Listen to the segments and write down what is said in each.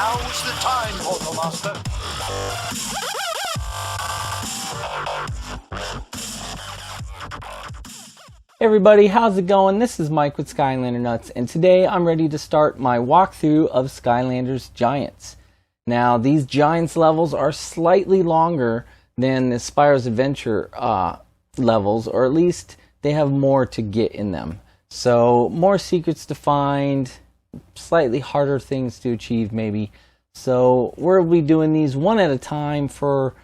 Now's the time, Portal Master. Hey everybody, how's it going? This is Mike with SkylanderNutts, and today I'm ready to start my walkthrough of Skylanders Giants. Now, these Giants levels are slightly longer than the Spyros Adventure levels, or at least they have more to get in them. So, more secrets to find, slightly harder things to achieve maybe. So, we'll be doing these one at a time for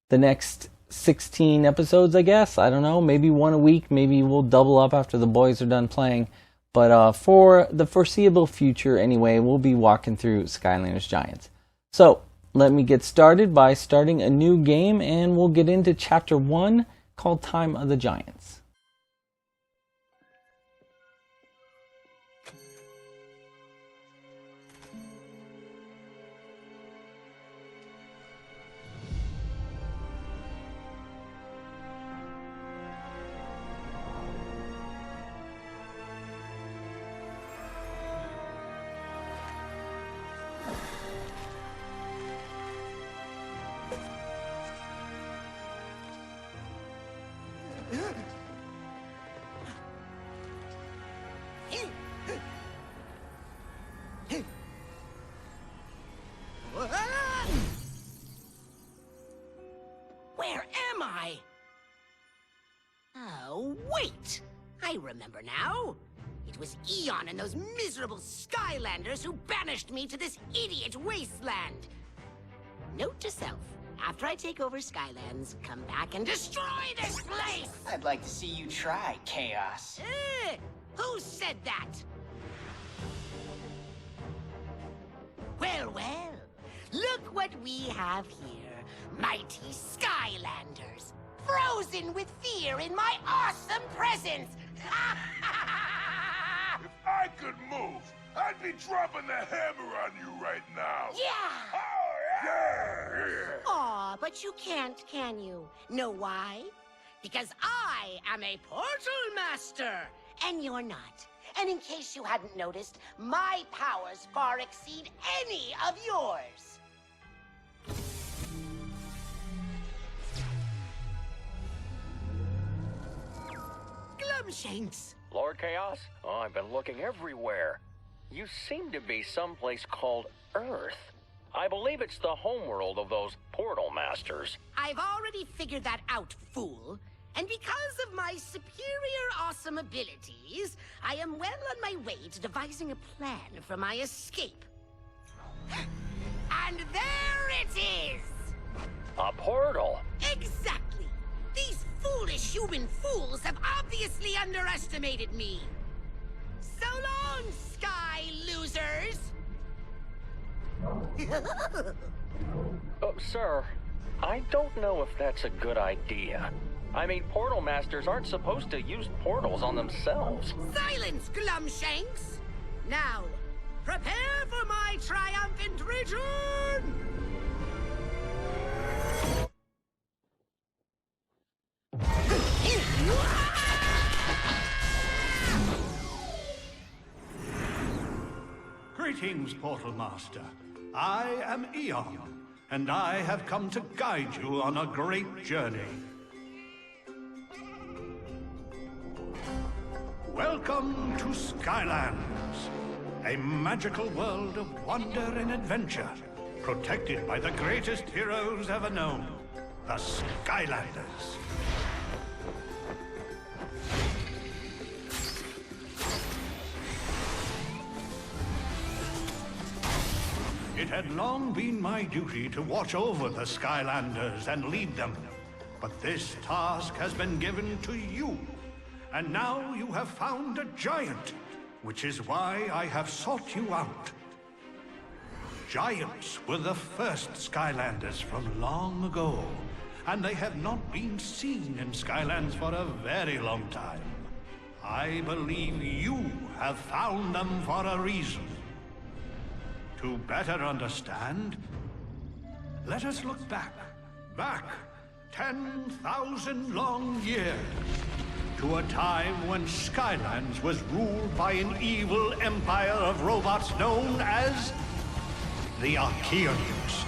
the next 16 episodes, I guess. I don't know, maybe one a week. Maybe we'll double up after the boys are done playing. But for the foreseeable future anyway, we'll be walking through Skylanders Giants. So, let me get started by starting a new game, and we'll get into Chapter 1 called Time of the Giants. Where am I? Oh, wait! I remember now. It was Eon and those miserable Skylanders who banished me to this idiot wasteland. Note to self, after I take over Skylands, come back and destroy this place! I'd like to see you try, Kaos. Who said that? Well, well, look what we have here. Mighty Skylanders, frozen with fear in my awesome presence! If I could move, I'd be dropping the hammer on you right now. Yeah! Oh, yeah! Aw, but you can't, can you? Know why? Because I am a portal master, and you're not. And in case you hadn't noticed, my powers far exceed any of yours. Glumshanks! Lord Kaos? Oh, I've been looking everywhere. You seem to be someplace called Earth. I believe it's the homeworld of those portal masters. I've already figured that out, fool. And because of my superior awesome abilities, I am well on my way to devising a plan for my escape. And there it is! A portal? Exactly! These foolish human fools have obviously underestimated me. So long, sky losers! Oh, sir, I don't know if that's a good idea. I mean, portal masters aren't supposed to use portals on themselves. Silence, Glumshanks! Now, prepare for my triumphant return! Greetings, Portal Master. I am Eon, and I have come to guide you on a great journey. Welcome to Skylands, a magical world of wonder and adventure, protected by the greatest heroes ever known, the Skylanders. It had long been my duty to watch over the Skylanders and lead them, but this task has been given to you. And now you have found a giant, which is why I have sought you out. Giants were the first Skylanders from long ago, and they have not been seen in Skylands for a very long time. I believe you have found them for a reason. To better understand, let us look back 10,000 long years, to a time when Skylands was ruled by an evil empire of robots known as the Archeans.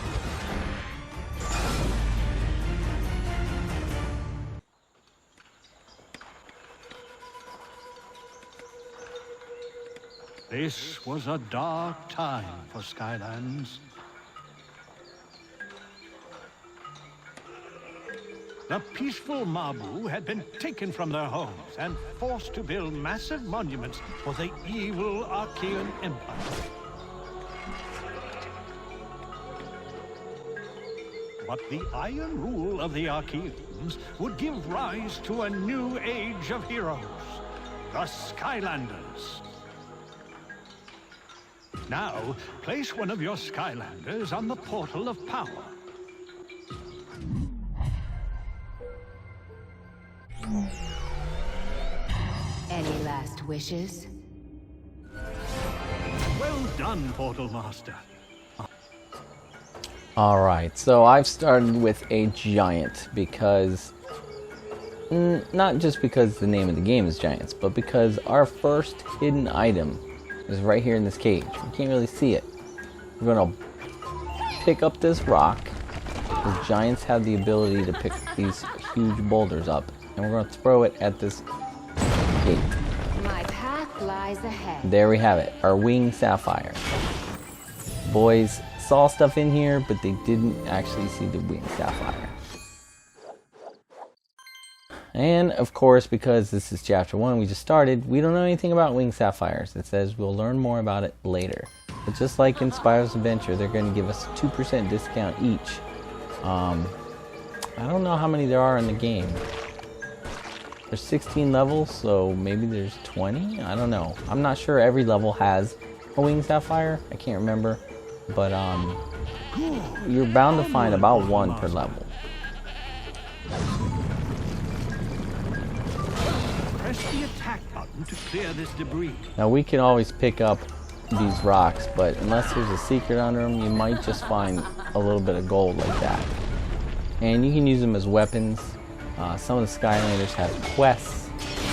This was a dark time for Skylands. The peaceful Mabu had been taken from their homes and forced to build massive monuments for the evil Archean Empire. But the iron rule of the Archeans would give rise to a new age of heroes, the Skylanders. Now, place one of your Skylanders on the portal of power. Any last wishes? Well done, Portal Master. Alright, so I've started with a giant because, not just because the name of the game is Giants, but because our first hidden item is right here in this cage. We can't really see it. We're going to pick up this rock. The giants have the ability to pick these huge boulders up, and we're going to throw it at this gate. My path lies ahead. There we have it, our winged sapphire. Boys saw stuff in here, but they didn't actually see the winged sapphire. And of course, because this is chapter 1, we just started, we don't know anything about winged sapphires. It says we'll learn more about it later. But just like in Spyros Adventure, they're going to give us a 2% discount each. I don't know how many there are in the game. There's 16 levels, so maybe there's 20? I don't know. I'm not sure every level has a winged sapphire. I can't remember. But you're bound to find about one per level. Press the attack button to clear this debris. Now we can always pick up these rocks, but unless there's a secret under them, you might just find a little bit of gold like that. And you can use them as weapons. Some of the Skylanders have quests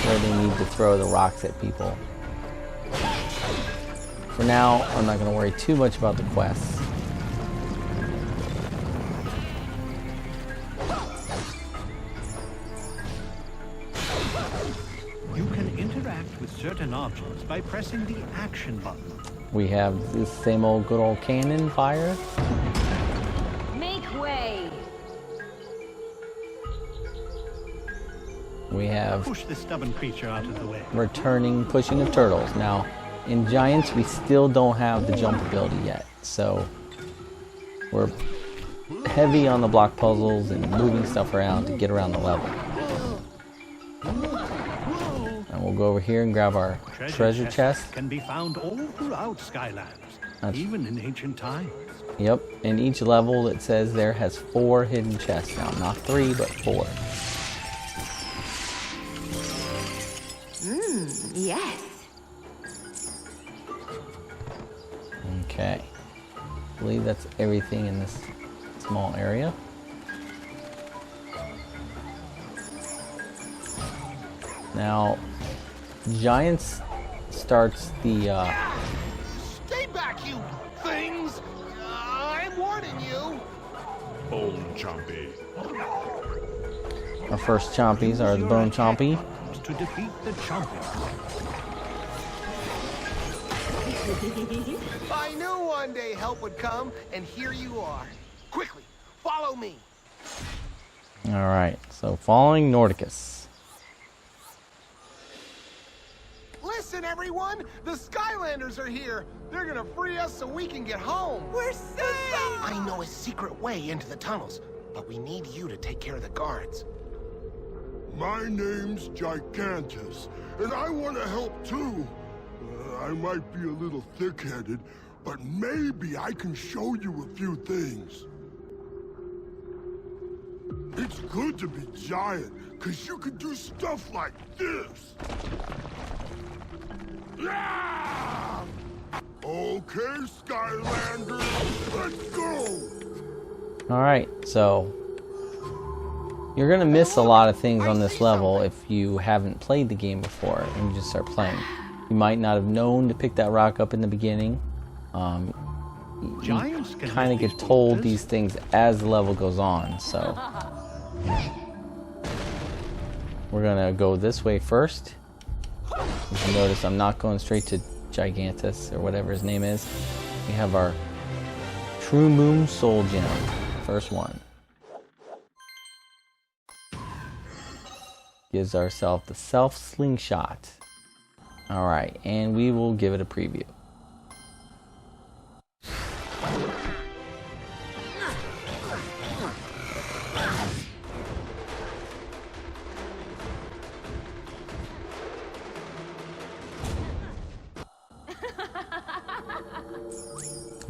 where they need to throw the rocks at people. For now, I'm not going to worry too much about the quests. You can interact with certain objects by pressing the action button. We have this same old good old cannon fire. Make way. We have Push the stubborn creature out of the way. returning pushing of turtles. Now, in Giants, we still don't have the jump ability yet, so we're heavy on the block puzzles and moving stuff around to get around the level. And we'll go over here and grab our treasure chest. Can be found all throughout Skylands, even in ancient times. Yep, and each level it says there has 4 hidden chests now. Not 3, but 4. Yes. Okay. I believe that's everything in this small area. Now, Giants starts the Stay back, you things! I'm warning you! Old Chompy. our first Chompies are the Bone Chompy. To defeat the Chompy. I knew one day help would come, and here you are. Quickly, follow me. Alright, so following Nordicus. Listen, everyone! The Skylanders are here! They're gonna free us so we can get home! We're safe! I know a secret way into the tunnels, but we need you to take care of the guards. My name's Gigantus, and I want to help too. I might be a little thick-headed, but maybe I can show you a few things. It's good to be giant, because you can do stuff like this. Yeah! Okay, Skylanders, let's go! Alright, so you're going to miss a lot of things on this level if you haven't played the game before and you just start playing. You might not have known to pick that rock up in the beginning. Giants can kind of lift get these told boulders. these things as the level goes on, so we're gonna go this way first. You can notice I'm not going straight to Gigantus or whatever his name is. We have our True Moon Soul Gem, first one. Gives ourselves the Self Slingshot. Alright, and we will give it a preview.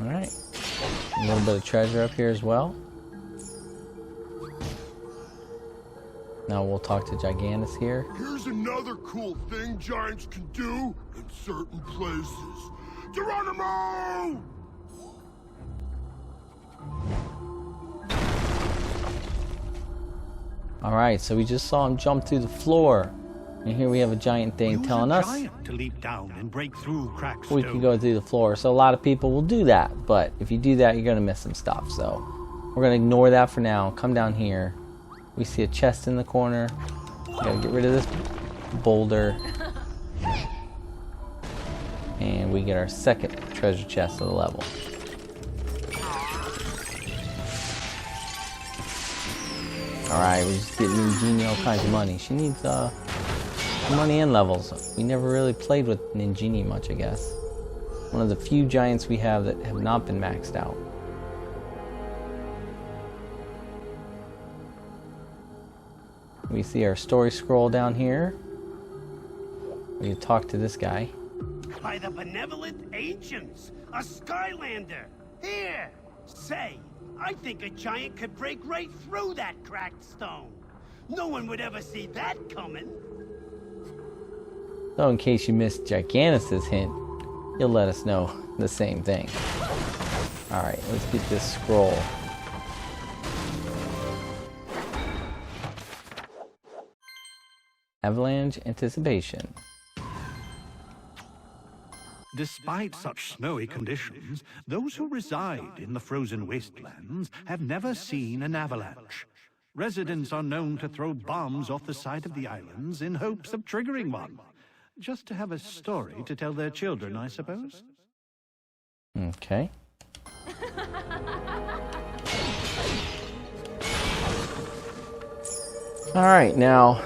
Alright, a little bit of treasure up here as well. Now we'll talk to Gigantus here. Here's another cool thing giants can do in certain places. Geronimo! Alright, so we just saw him jump through the floor. And here we have a giant thing Use telling a us giant to leap down and break through cracks. we can go through the floor. So a lot of people will do that, but if you do that, you're going to miss some stuff. So we're going to ignore that for now. Come down here. We see a chest in the corner. We got to get rid of this boulder. And we get our second treasure chest of the level. Alright, we're just getting Ninjini all kinds of money. She needs money and levels. We never really played with Ninjini much, I guess. One of the few giants we have that have not been maxed out. We see our story scroll down here. We talk to this guy. By the benevolent ancients, a Skylander. Here, say, I think a giant could break right through that cracked stone. No one would ever see that coming. So in case you missed Gigantus' hint, you'll let us know the same thing. Alright, let's get this scroll. Avalanche Anticipation. Despite such snowy conditions, those who reside in the frozen wastelands have never seen an avalanche. Residents are known to throw bombs off the side of the islands in hopes of triggering one. Just to have a story to tell their children, I suppose. Okay. Alright, now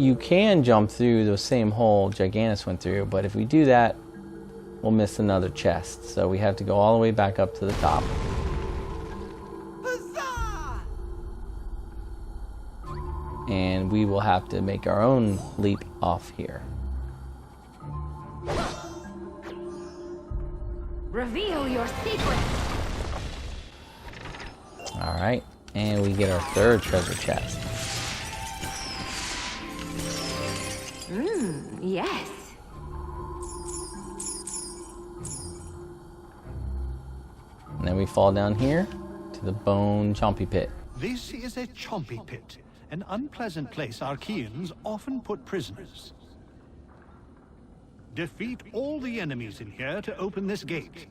you can jump through the same hole Gigantus went through, but if we do that, we'll miss another chest. So we have to go all the way back up to the top. Huzzah! And we will have to make our own leap off here. Reveal your secret. Alright, and we get our third treasure chest. Yes. And then we fall down here to the bone Chompy pit. This is a Chompy pit, an unpleasant place Archeans often put prisoners. Defeat all the enemies in here to open this gate.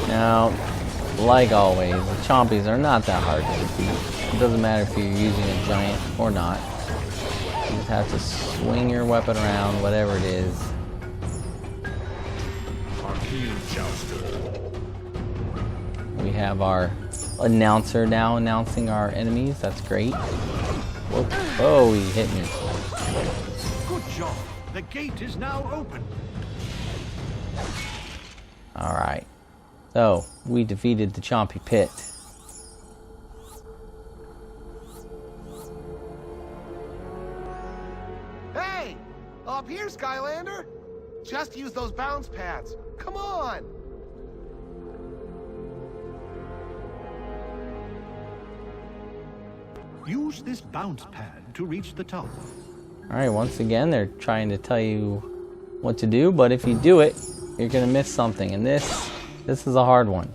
Now, like always, the Chompies are not that hard to defeat. It doesn't matter if you're using a giant or not. You just have to swing your weapon around, whatever it is. We have our announcer now announcing our enemies. That's great. Whoa, oh, he hit me. Good job. The gate is now open. Alright. So, we defeated the Chompy pit. Hey! Up here, Skylander! Just use those bounce pads. Come on! Use this bounce pad to reach the top. Alright, once again, they're trying to tell you what to do, but if you do it, you're going to miss something. And this is a hard one.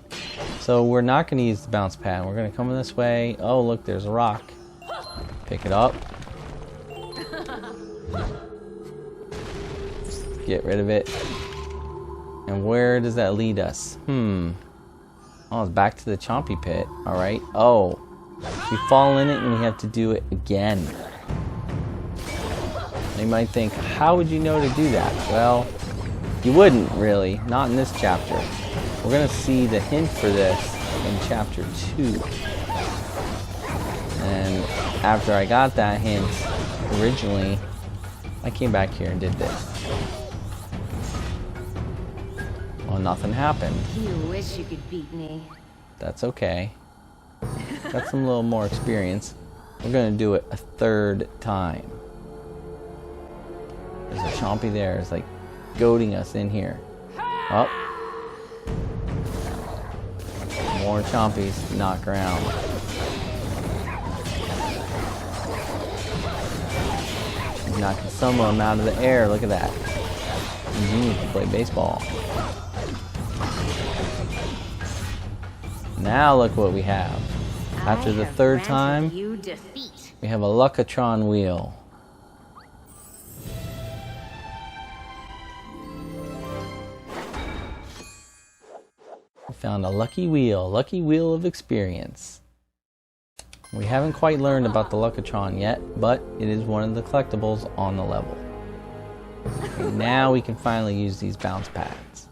So we're not going to use the bounce pad. We're going to come this way. Oh, look, there's a rock. Pick it up. Get rid of it. And where does that lead us? Oh, it's back to the Chompy pit. Alright. Oh. We fall in it and we have to do it again. You might think, how would you know to do that? Well, you wouldn't really. Not in this chapter. We're going to see the hint for this in chapter 2. And after I got that hint, originally, I came back here and did this. Well, nothing happened. You wish you could beat me. That's okay. Got some little more experience. We're going to do it a third time. There's a Chompy there. It's like goading us in here. Oh. More Chompies to knock around. He's knocking some of them out of the air. Look at that. You need to play baseball. Now look what we have. After the third time, we have a Luck-o-tron wheel. We found a lucky wheel of experience. We haven't quite learned about the Luck-o-tron yet, but it is one of the collectibles on the level. And now we can finally use these bounce pads.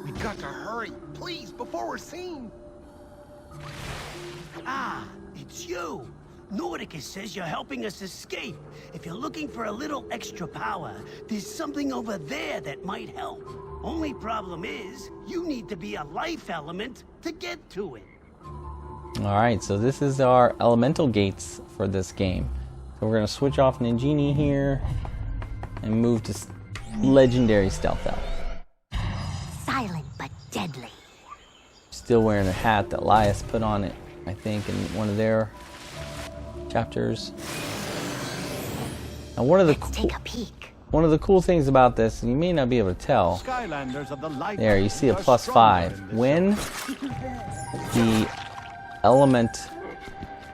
We've got to hurry, please, before we're seen. Ah, it's you. Nordicus says you're helping us escape. If you're looking for a little extra power, there's something over there that might help. Only problem is, you need to be a life element to get to it. Alright, so this is our elemental gates for this game. So we're going to switch off Ninjini here and move to legendary stealth elf. Silent but deadly. Still wearing the hat that Lias put on it, I think, in one of their chapters. Now one of the cool things about this, and you may not be able to tell, there you see a +5. When the element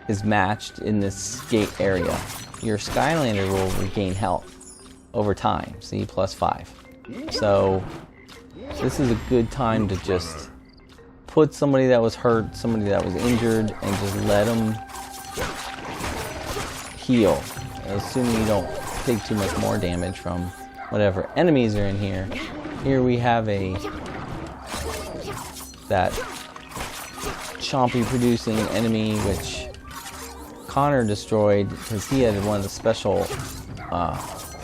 is matched in this gate area, your Skylander will regain health over time. See, +5. So this is a good time to just put somebody that was hurt, somebody that was injured, and just let them heal, assuming you don't take too much more damage from whatever enemies are in here. Here we have that Chompy producing enemy, which Connor destroyed because he had one of the special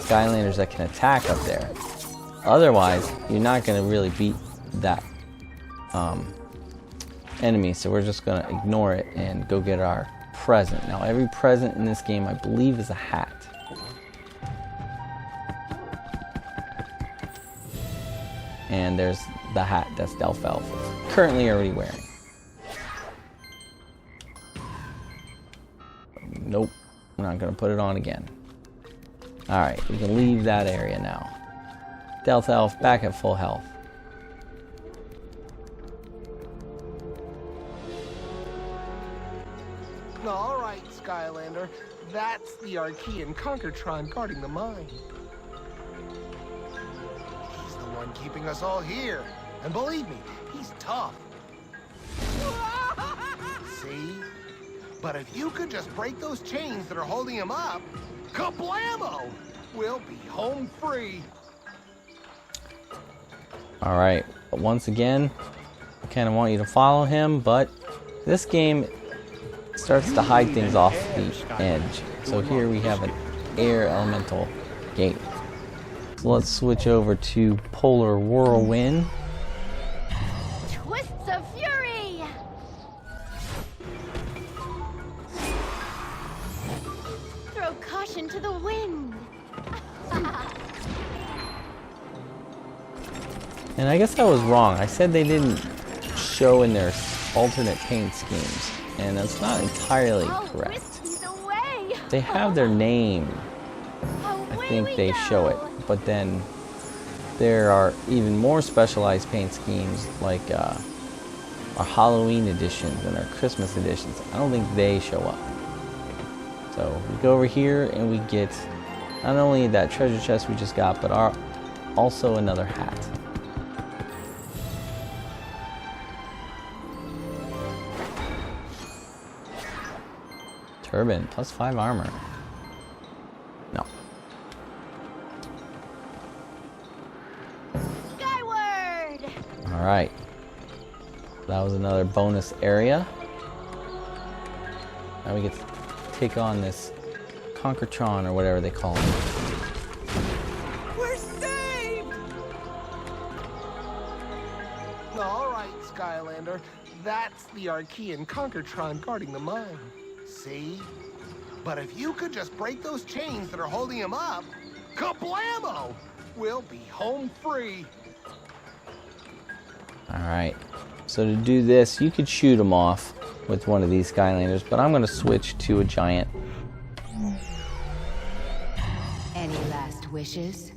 Skylanders that can attack up there. Otherwise, you're not going to really beat that enemy, so we're just going to ignore it and go get our present. Now, every present in this game, I believe, is a hat. And there's the hat that Stealth Elf is currently already wearing. Nope, we're not going to put it on again. Alright, we can leave that area now. Stealth Elf back at full health. All right, Skylander. That's the Archean Conkertron guarding the mine. He's the one keeping us all here. And believe me, he's tough. See? But if you could just break those chains that are holding him up, kablamo! We'll be home free. Alright, once again, I kind of want you to follow him, but this game starts to hide things off the edge. So here we have an air elemental gate. So let's switch over to Polar Whirlwind. Twists of fury! Throw caution to the wind! And I guess I was wrong. I said they didn't show in their alternate paint schemes, and that's not entirely correct. They have their name. I think they show it, but then there are even more specialized paint schemes like our Halloween editions and our Christmas editions. I don't think they show up. So we go over here and we get not only that treasure chest we just got, but also another hat. Turban, +5 armor. No. Skyward! Alright. That was another bonus area. Now we get to take on this Conquertron or whatever they call him. We're saved! All right, Skylander. That's the Archean Conquertron guarding the mine. See? But if you could just break those chains that are holding him up, kablamo! We'll be home free. Alright. So to do this, you could shoot him off with one of these Skylanders, but I'm going to switch to a giant. Any last wishes?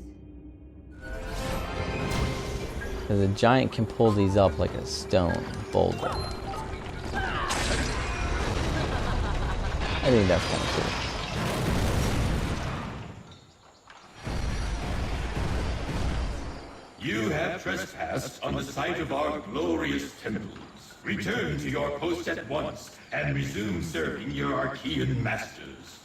Because a giant can pull these up like a stone boulder. I think that's kind of cool. You have trespassed on the site of our glorious temples. Return to your post at once and resume serving your Archean masters.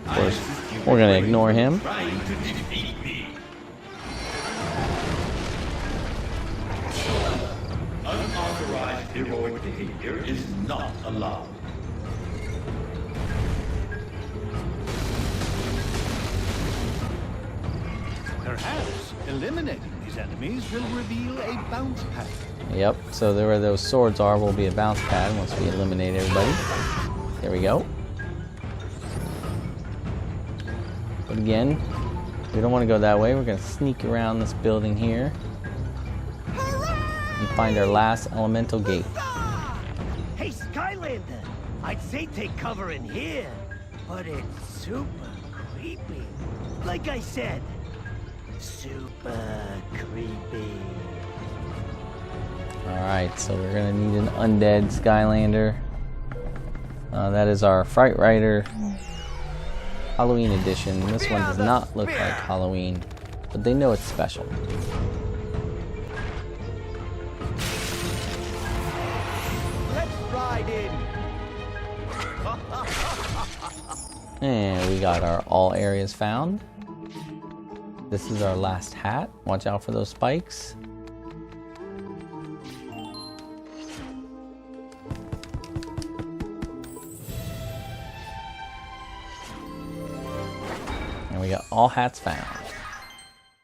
Of course, we're going to ignore him. Trying to defeat me. Unauthorized heroic behavior is not allowed. Perhaps eliminating these enemies will reveal a bounce pad. Yep, so there where those swords are will be a bounce pad once we eliminate everybody. There we go. But again, we don't want to go that way. We're going to sneak around this building here and find our last elemental gate. Hey, Skylander! I'd say take cover in here, but it's super creepy. Like I said, super creepy. Alright, so we're going to need an undead Skylander. That is our Fright Rider Halloween edition. This one does not look like Halloween, but they know it's special. Let's ride in. And we got our all areas found. This is our last hat. Watch out for those spikes. And we got all hats found.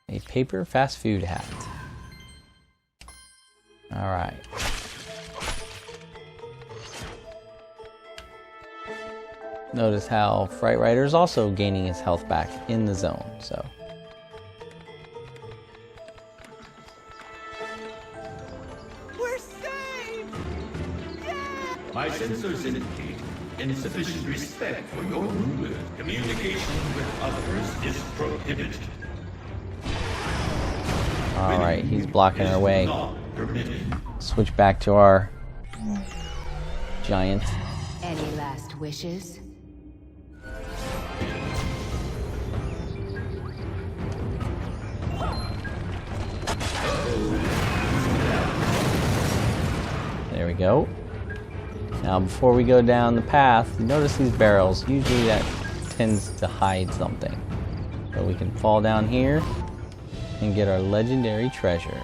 A paper fast food hat. Alright. Notice how Fright Rider is also gaining his health back in the zone, so. We're saved! Yeah! My sensors indicate insufficient respect for your ruler. Communication with others is prohibited. Alright, he's blocking our way. Not permitted. Switch back to our giant. Any last wishes? There we go. Now before we go down the path, notice these barrels. Usually that tends to hide something. So we can fall down here and get our legendary treasure.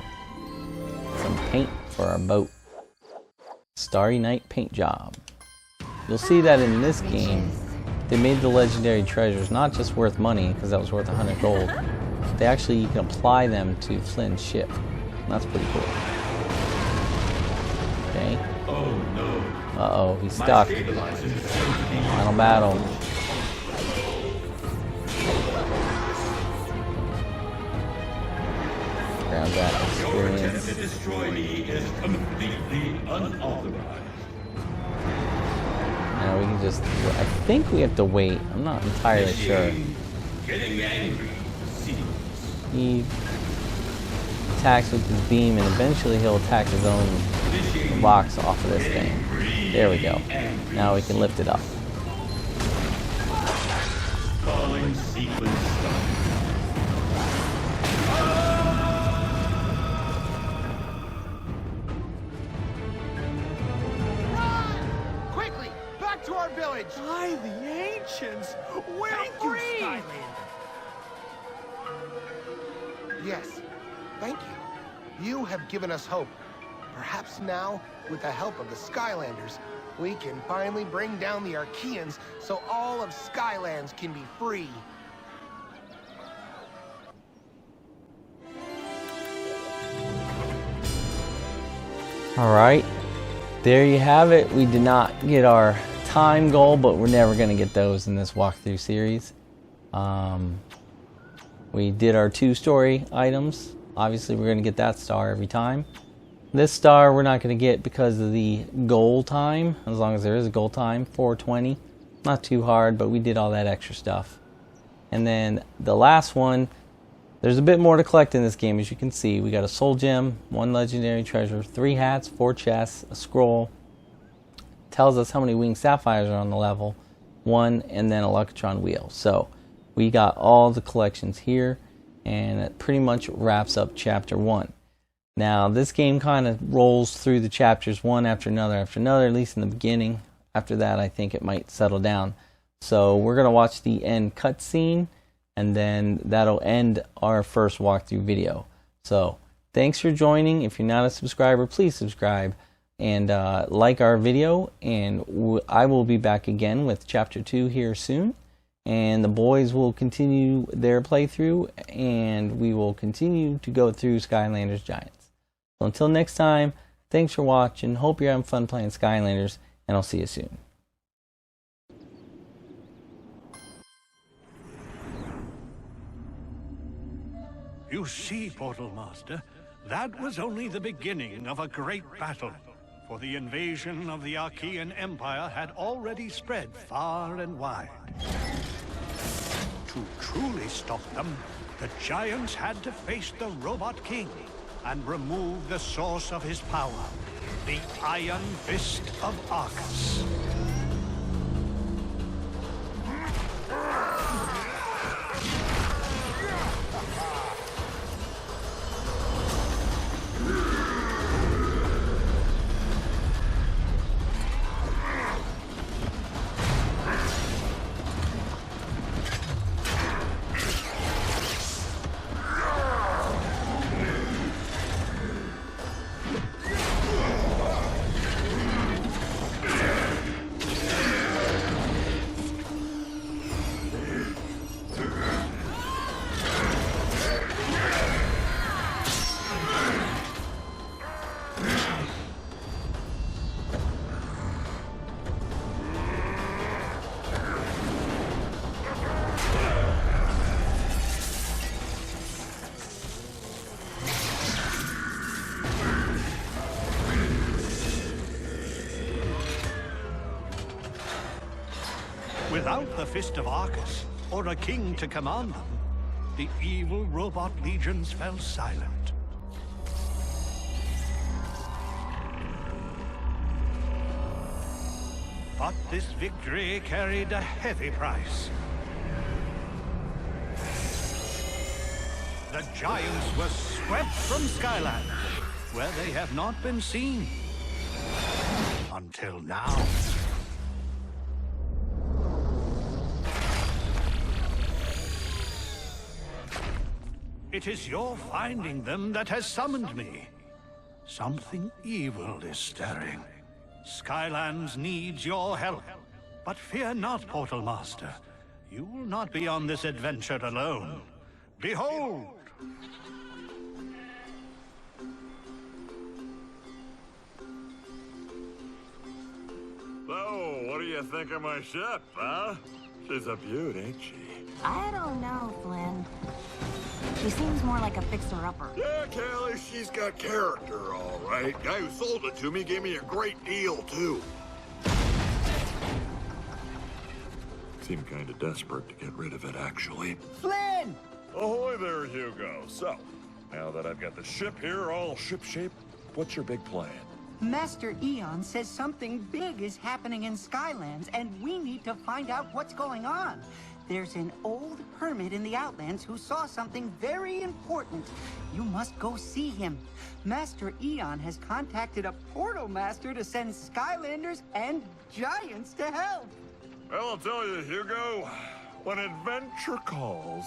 Some paint for our boat. Starry Night paint job. You'll see that in this game, they made the legendary treasures not just worth money, because that was worth 100 gold. They actually, you can apply them to Flynn's ship. And that's pretty cool. Okay. Oh no. Uh-oh, he's stuck. Final battle. Grab that Your attempt experience. to destroy me is completely unauthorized. Now we can just, I think we have to wait. I'm not entirely sure. Getting angry seems. He attacks with his beam, and eventually he'll attack his own box off of this thing. There we go. Now we can lift it up. Calling sequence start. Quickly, back to our village! By the ancients, we're free! Skylander. Yes, thank you. You have given us hope. Perhaps now, with the help of the Skylanders, we can finally bring down the Archeans so all of Skylands can be free. Alright, there you have it. We did not get our time goal, but we're never going to get those in this walkthrough series. We did our 2 story items. Obviously, we're going to get that star every time. This star we're not going to get because of the goal time, as long as there is a goal time, 4:20. Not too hard, but we did all that extra stuff. And then the last one, there's a bit more to collect in this game, as you can see. We got a soul gem, 1 legendary treasure, 3 hats, 4 chests, a scroll. Tells us how many winged sapphires are on the level, 1, and then a Luck-o-tron wheel. So we got all the collections here, and it pretty much wraps up chapter 1. Now this game kind of rolls through the chapters one after another, at least in the beginning. After that, I think it might settle down. So we're going to watch the end cutscene, and then that'll end our first walkthrough video. So thanks for joining. If you're not a subscriber, please subscribe and like our video, and I will be back again with chapter 2 here soon, and the boys will continue their playthrough, and we will continue to go through Skylanders Giants. So until next time, thanks for watching, hope you're having fun playing Skylanders, and I'll see you soon. You see, Portal Master, that was only the beginning of a great battle. For the invasion of the Archean Empire had already spread far and wide. To truly stop them, the Giants had to face the Robot King and remove the source of his power, the Iron Fist of Arcus. Without the Fist of Arcus, or a king to command them, the evil robot legions fell silent. But this victory carried a heavy price. The Giants were swept from Skyland, where they have not been seen. Until now. It is your finding them that has summoned me. Something evil is stirring. Skylands needs your help. But fear not, Portal Master. You will not be on this adventure alone. Behold! So, what do you think of my ship, huh? She's a beaut, ain't she? I don't know, Flynn. She seems more like a fixer-upper. Yeah, Callie, she's got character, all right. Guy who sold it to me gave me a great deal, too. Seemed kind of desperate to get rid of it, actually. Flynn! Ahoy there, Hugo. So, Now that I've got the ship here all shipshape, what's your big plan? Master Eon says something big is happening in Skylands, and we need to find out what's going on. There's an old hermit in the Outlands who saw something very important. You must go see him. Master Eon has contacted a portal master to send Skylanders and Giants to help. Well, I'll tell you, Hugo, when adventure calls,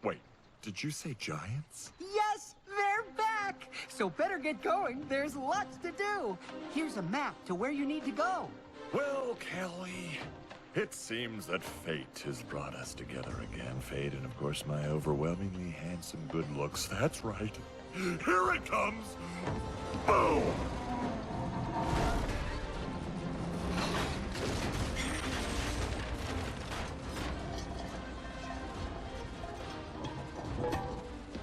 Wait, did you say Giants? Yes, they're back! So better get going. There's lots to do. Here's a map to where you need to go. Well, Kelly, it seems that fate has brought us together again. Fate and, of course, my overwhelmingly handsome good looks. That's right. Here it comes! Boom!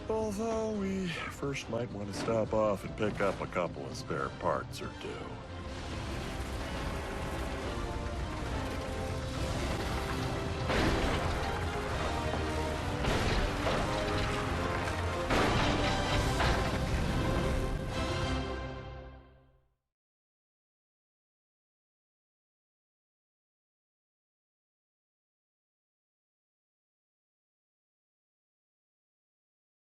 Although we first might want to stop off and pick up a couple of spare parts or two.